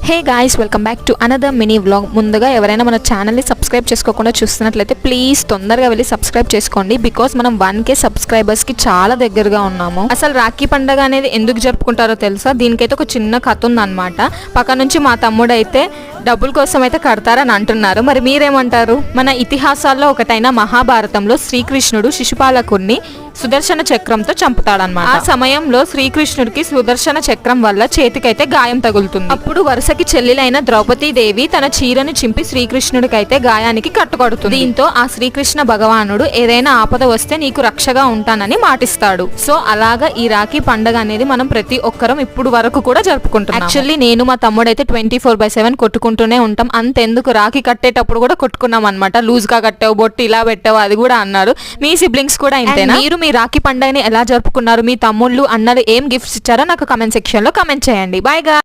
Hey guys, welcome back to another mini vlog. ముందుగా ఎవరైనా మన ఛానల్ని సబ్స్క్రైబ్ చేసుకోకుండా చూస్తున్నట్లయితే ప్లీజ్ తొందరగా వెళ్ళి సబ్స్క్రైబ్ చేసుకోండి. బికాస్ మనం 1K సబ్స్క్రైబర్స్కి చాలా దగ్గరగా ఉన్నాము. అసలు రాఖీ పండుగ అనేది ఎందుకు జరుపుకుంటారో తెలుసా? దీనికైతే ఒక చిన్న కథ ఉందన్నమాట. పక్క నుంచి మా తమ్ముడు అయితే డబ్బుల కోసం అయితే కడతారని అంటున్నారు. మరి మీరేమంటారు? మన ఇతిహాసాల్లో ఒకటైన మహాభారతంలో శ్రీకృష్ణుడు శిశుపాలకుడిని సుదర్శన చక్రంతో చంపుతాడనమాట. ఆ సమయంలో శ్రీకృష్ణుడికి సుదర్శన చక్రం వల్ల చేతికైతే గాయం తగులుతుంది. అప్పుడు వరుసకి చెల్లెలైన ద్రౌపదీదేవి తన చీరను చింపి శ్రీకృష్ణుడికైతే గాయానికి కట్టుకడుతుంది. దీంతో ఆ శ్రీకృష్ణ భగవానుడు ఏదైనా ఆపద వస్తే నీకు రక్షగా ఉంటానని మాటిస్తాడు. సో అలాగా ఈ రాఖీ పండుగ అనేది మనం ప్రతి ఒక్కరం ఇప్పుడు వరకు కూడా జరుపుకుంటాం. యాక్చువల్లీ నేను మా తమ్ముడు అయితే 24/7 కొట్టుకుంటూనే ఉంటాం. అంతెందుకు రాఖీ కట్టేటప్పుడు కూడా కొట్టుకున్నాం అనమాట. లూజ్ గా కట్టావు, బొట్టు ఇలా పెట్టావు అది కూడా అన్నారు. మీ సిబ్లింగ్స్ కూడా ఇంతేనా? మీరు మీ రాఖీ పండుగని ఎలా జరుపుకున్నారు? మీ తమ్ముళ్ళు అన్నలు ఏం గిఫ్ట్స్ ఇచ్చారో నాకు కమెంట్ సెక్షన్ లో కమెంట్ చేయండి. బాయ్ గా.